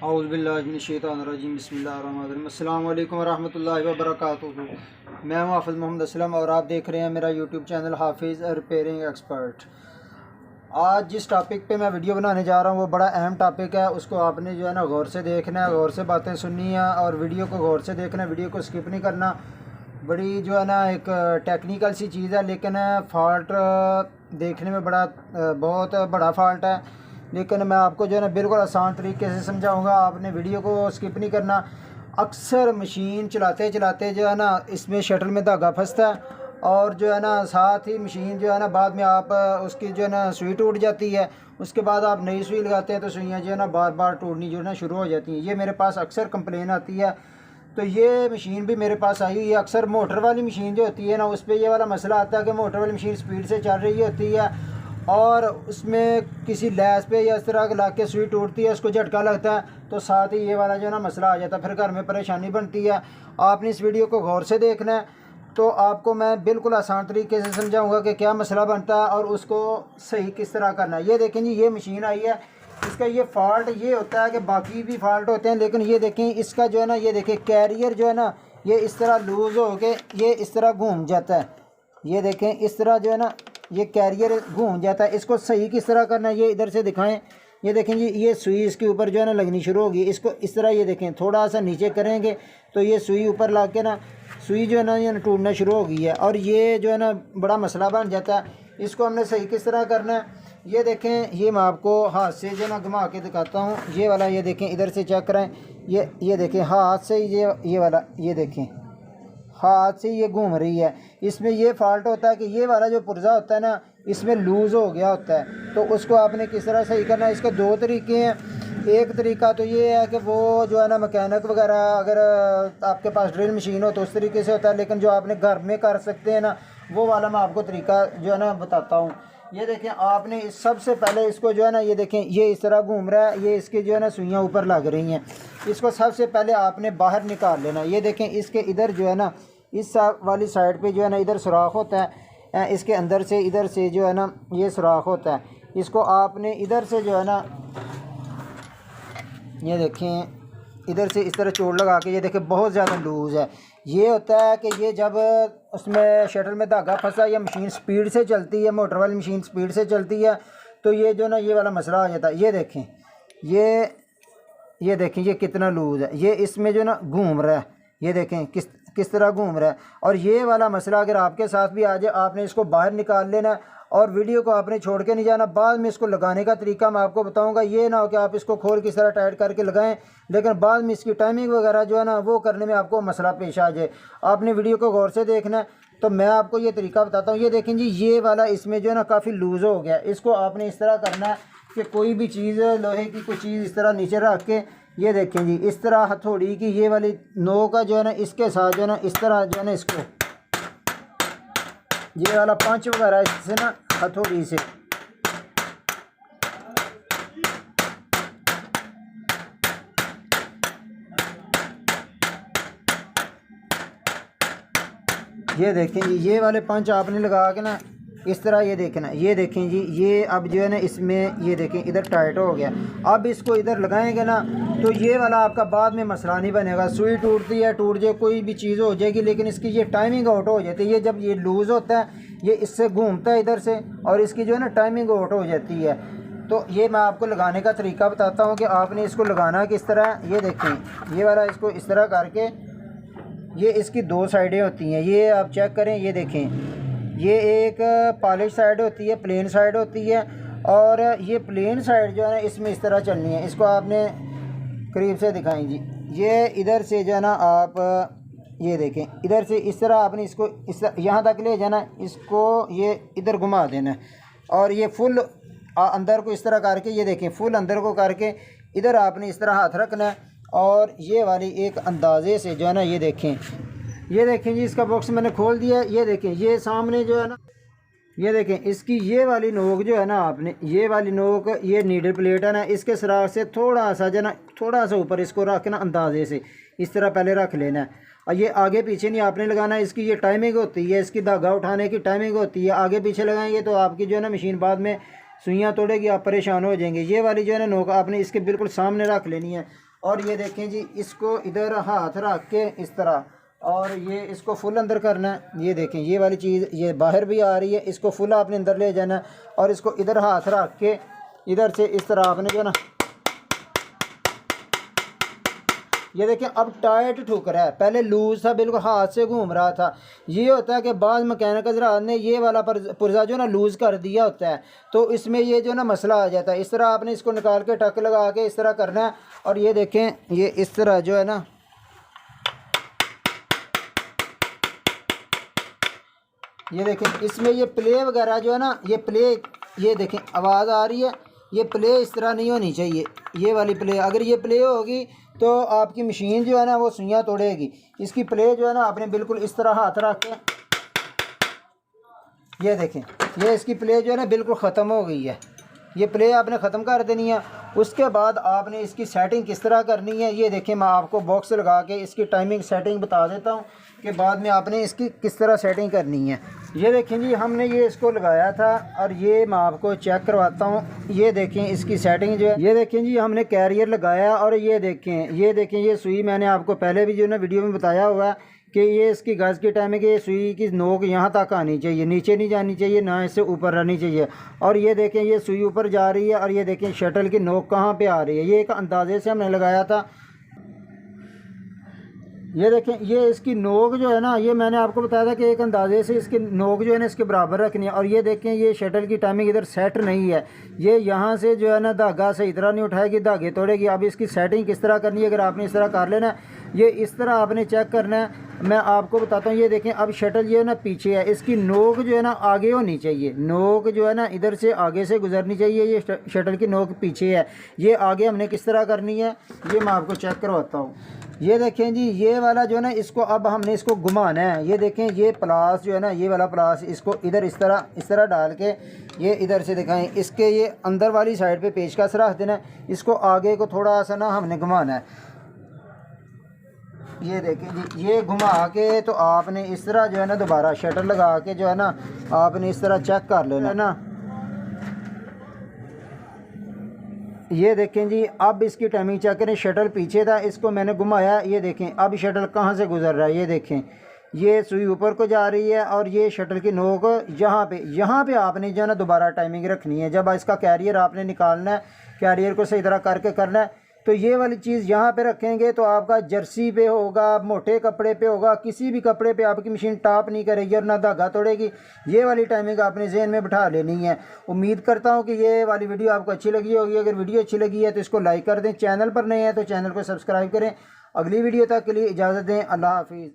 औज़ुबिल्लाहिमिनश्शैतानिर्रजीम बिस्मिल्लाहिर्रहमानिर्रहीम अस्सलामु अलैकुम वरहमतुल्लाहि वबरकातुहू। मैं हूँ हाफ़िज़ मोहम्मद असलम और आप देख रहे हैं मेरा यूट्यूब चैनल हाफिज़ रिपेयरिंग एक्सपर्ट। आज जिस टॉपिक पे मैं वीडियो बनाने जा रहा हूँ वो बड़ा अहम टॉपिक है। उसको आपने जो है ना गौर से देखना है, गौर से बातें सुननी है और वीडियो को गौर से देखना है, वीडियो को स्किप नहीं करना। बड़ी जो है ना एक टेक्निकल सी चीज़ है, लेकिन फ़ॉल्ट देखने में बहुत बड़ा फ़ॉल्ट है, लेकिन मैं आपको जो है ना बिल्कुल आसान तरीके से समझाऊंगा। आपने वीडियो को स्किप नहीं करना। अक्सर मशीन चलाते चलाते जो है ना इसमें शटल में धागा फंसता है और जो है ना साथ ही मशीन जो है ना बाद में आप उसकी जो है ना सुई टूट जाती है। उसके बाद आप नई सुई लगाते हैं तो सुइयाँ जो है ना बार बार टूटनी जो है ना शुरू हो जाती हैं। ये मेरे पास अक्सर कंप्लेन आती है। तो ये मशीन भी मेरे पास आई हुई है। अक्सर मोटर वाली मशीन जो होती है ना उस पर ये वाला मसला आता है कि मोटर वाली मशीन स्पीड से चल रही होती है और उसमें किसी लैस पे या इस तरह ला के सुई टूटती है, उसको झटका लगता है, तो साथ ही ये वाला जो है ना मसला आ जाता है, फिर घर में परेशानी बनती है। आपने इस वीडियो को गौर से देखना है तो आपको मैं बिल्कुल आसान तरीके से समझाऊंगा कि क्या मसला बनता है और उसको सही किस तरह करना है। ये देखें जी, ये मशीन आई है। इसका ये फ़ॉल्ट ये होता है कि बाकी भी फ़ॉल्ट होते हैं, लेकिन ये देखें इसका जो है ना, ये देखें कैरियर जो है ना ये इस तरह लूज़ हो के ये इस तरह घूम जाता है। ये देखें इस तरह जो है ना ये कैरियर घूम जाता है। इसको सही किस तरह करना है ये इधर से दिखाएं। ये देखें जी, ये सुई इसके ऊपर जो है ना लगनी शुरू होगी। इसको इस तरह ये देखें थोड़ा सा नीचे करेंगे तो ये सुई ऊपर ला के ना सुई जो है ना ये टूटना शुरू हो गई है और ये जो है ना बड़ा मसला बन जाता है। इसको हमने सही किस तरह करना है ये देखें। ये मैं आपको हाथ से जो ना घुमा के दिखाता हूँ। ये वाला ये देखें, इधर से चेक करें। ये देखें हाथ से ये वाला ये देखें हाथ से ये घूम रही है। इसमें ये फ़ॉल्ट होता है कि ये वाला जो पुर्जा होता है ना इसमें लूज़ हो गया होता है। तो उसको आपने किस तरह सही करना है, इसके दो तरीके हैं। एक तरीका तो ये है कि वो जो है ना मैकेनिक वगैरह अगर आपके पास ड्रिल मशीन हो तो उस तरीके से होता है, लेकिन जो आपने घर में कर सकते हैं ना वो वाला मैं आपको तरीका जो है ना बताता हूँ। ये देखें, आपने सबसे पहले इसको जो है ना ये देखें ये इस तरह घूम रहा है, ये इसके जो है ना सुइयाँ ऊपर लग रही हैं। इसको सबसे पहले आपने बाहर निकाल लेना। ये देखें इसके इधर जो है ना इस वाली साइड पे जो है ना इधर सुराख होता है, इसके अंदर से इधर से जो है ना ये सुराख होता है। इसको आपने इधर से जो है ना ये देखें इधर से इस तरह चोट लगा के, ये देखें बहुत ज़्यादा लूज़ है। ये होता है कि ये जब उसमें शटल में धागा फंसा या मशीन स्पीड से चलती है, मोटर वाली मशीन स्पीड से चलती है तो ये जो ना ये वाला मसला आ जाता है। ये देखें ये देखें ये कितना लूज़ है। ये इसमें जो ना घूम रहा है, ये देखें किस तरह घूम रहा है। और ये वाला मसला अगर आपके साथ भी आ जाए आपने इसको बाहर निकाल लेना और वीडियो को आपने छोड़ के नहीं जाना। बाद में इसको लगाने का तरीका मैं आपको बताऊंगा। ये ना हो कि आप इसको खोल किस तरह टाइट करके लगाएं, लेकिन बाद में इसकी टाइमिंग वगैरह जो है ना वो करने में आपको मसला पेश आ जाए। आपने वीडियो को गौर से देखना है। तो मैं आपको ये तरीका बताता हूँ। ये देखें जी, ये वाला इसमें जो है ना काफ़ी लूज़ हो गया। इसको आपने इस तरह करना है कि कोई भी चीज़ लोहे की कोई चीज़ इस तरह नीचे रख के, ये देखें जी इस तरह हथौड़ी की ये वाली नोक का जो है ना इसके साथ जो है ना इस तरह जो है ना इसको ये वाला पंच वगैरह इससे ना हथौड़ी से ये देखें जी ये वाले पंच आपने लगा के ना इस तरह ये देखना। ये देखें जी, ये अब जो है ना इसमें ये देखें इधर टाइट हो गया। अब इसको इधर लगाएंगे ना तो ये वाला आपका बाद में मसला नहीं बनेगा। सुई टूटती है टूट जाए कोई भी चीज़ हो जाएगी, लेकिन इसकी ये टाइमिंग आउट हो जाती है। ये जब ये लूज़ होता है ये इससे घूमता है इधर से और इसकी जो है ना टाइमिंग आउट हो जाती है। तो ये मैं आपको लगाने का तरीका बताता हूँ कि आपने इसको लगाना किस तरह। ये देखें ये वाला इसको इस तरह करके, ये इसकी दो साइडें होती हैं, ये आप चेक करें। ये देखें ये एक पॉलिश साइड होती है, प्लेन साइड होती है, और ये प्लेन साइड जो है ना इसमें इस तरह चलनी है। इसको आपने करीब से दिखाएं जी। ये इधर से जो है ना आप ये देखें इधर से इस तरह आपने इसको इस यहाँ तक ले जाना, इसको ये इधर घुमा देना और ये फुल अंदर को इस तरह करके, ये देखें फुल अंदर को करके इधर आपने इस तरह हाथ रखना है और ये वाली एक अंदाजे से जो है ना ये देखें जी इसका बॉक्स मैंने खोल दिया। ये देखें ये सामने जो है ना ये देखें इसकी ये वाली नोक जो है ना आपने ये वाली नोक ये नीडल प्लेट है ना इसके सुराख से थोड़ा सा जो ना थोड़ा सा ऊपर इसको रख ना अंदाजे से इस तरह पहले रख लेना है। और ये आगे पीछे नहीं आपने लगाना। इसकी ये टाइमिंग होती है, इसकी धागा उठाने की टाइमिंग होती है। आगे पीछे लगाएंगे तो आपकी जो है ना मशीन बाद में सुइयाँ तोड़ेगी, आप परेशान हो जाएंगे। ये वाली जो है ना नोक आपने इसके बिल्कुल सामने रख लेनी है और ये देखें जी, इसको इधर हाथ रख के इस तरह, और ये इसको फुल अंदर करना है। ये देखें ये वाली चीज़ ये बाहर भी आ रही है, इसको फुल आपने अंदर ले जाना है और इसको इधर हाथ रख के इधर से इस तरह आपने जो है ना, ये देखें अब टाइट ठुक रहा है, पहले लूज था बिल्कुल हाथ से घूम रहा था। ये होता है कि बाद मैकेनिक हज़रात ने ये वाला पुर्जा जो ना लूज़ कर दिया होता है, तो इसमें ये जो ना मसला आ जाता है। इस तरह आपने इसको निकाल के टक लगा के इस तरह करना है, और ये देखें ये इस तरह जो है ना, ये देखें इसमें ये प्ले वगैरह जो है ना, ये प्ले, ये देखें आवाज़ आ रही है, ये प्ले इस तरह नहीं होनी चाहिए। ये वाली प्ले, अगर ये प्ले होगी तो आपकी मशीन जो है ना वो सुइयाँ तोड़ेगी। इसकी प्ले जो है ना आपने बिल्कुल इस तरह हाथ रख के, ये देखें ये इसकी प्ले जो है ना बिल्कुल ख़त्म हो गई है। ये प्ले आपने ख़त्म कर देनी है। उसके बाद आपने इसकी सेटिंग किस तरह करनी है, ये देखें मैं आपको बॉक्स लगा के इसकी टाइमिंग सेटिंग बता देता हूँ कि बाद में आपने इसकी किस तरह सेटिंग करनी है। ये देखें जी, हमने ये इसको लगाया था और ये मैं आपको चेक करवाता हूँ। ये देखें इसकी सेटिंग जो है, ये देखें जी हमने कैरियर लगाया, और ये देखें ये सुई मैंने आपको पहले भी जो है ना वीडियो में बताया हुआ है कि ये इसकी गज़ की टाइमिंग, ये सुई की नोक यहाँ तक आनी चाहिए, नीचे नहीं जानी चाहिए, ना इससे ऊपर रहनी चाहिए। और ये देखें ये सुई ऊपर जा रही है, और ये देखें शटल की नोक कहाँ पे आ रही है। ये एक अंदाजे से हमने लगाया था। ये देखें ये इसकी नोक जो है ना, ये मैंने आपको बताया था कि एक अंदाजे से इसकी नोक जो है ना इसके बराबर रखनी है। और ये देखें ये शटल की टाइमिंग इधर सेट नहीं है, ये यहाँ से जो है ना धागा सही तरह नहीं उठाएगी, धागे तोड़ेगी। अब इसकी सेटिंग किस तरह करनी है, अगर आपने इस तरह कर लेना, ये इस तरह आपने चेक करना है। मैं आपको बताता हूँ, ये देखें अब शटल जो है ना पीछे है, इसकी नोक जो है ना आगे होनी चाहिए, नोक जो है ना इधर से आगे से गुजरनी चाहिए। ये शटल की नोक पीछे है, ये आगे हमने किस तरह करनी है ये मैं आपको चेक करवाता हूँ। ये देखें जी ये वाला जो है ना, इसको अब हमने इसको घुमाना है। ये देखें ये प्लास जो है ना, ये वाला प्लास, इसको इधर इस तरह डाल के ये इधर से दिखाएं, इसके ये अंदर वाली साइड पे पेचकस रख देना, इसको आगे को थोड़ा सा ना हमने घुमाना है। ये देखें जी ये घुमा के तो आपने इस तरह जो है ना दोबारा शटर लगा के जो है ना आपने इस तरह चेक कर लेना है ना। ये देखें जी अब इसकी टाइमिंग चेक करें, शटल पीछे था, इसको मैंने घुमाया, ये देखें अब शटल कहाँ से गुजर रहा है। ये देखें ये सुई ऊपर को जा रही है, और ये शटल की नोक यहाँ पे आपने जो है ना दोबारा टाइमिंग रखनी है। जब इसका कैरियर आपने निकालना है, कैरियर को सही तरह करके करना है, तो ये वाली चीज़ यहाँ पे रखेंगे तो आपका जर्सी पे होगा, मोटे कपड़े पे होगा, किसी भी कपड़े पे आपकी मशीन टॉप नहीं करेगी और ना धागा तोड़ेगी। ये वाली टाइमिंग आपने जहन में बिठा लेनी है। उम्मीद करता हूँ कि ये वाली वीडियो आपको अच्छी लगी होगी। अगर वीडियो अच्छी लगी है तो इसको लाइक कर दें, चैनल पर नए हैं तो चैनल को सब्सक्राइब करें। अगली वीडियो तक के लिए इजाज़त दें। अल्लाह हाफिज़।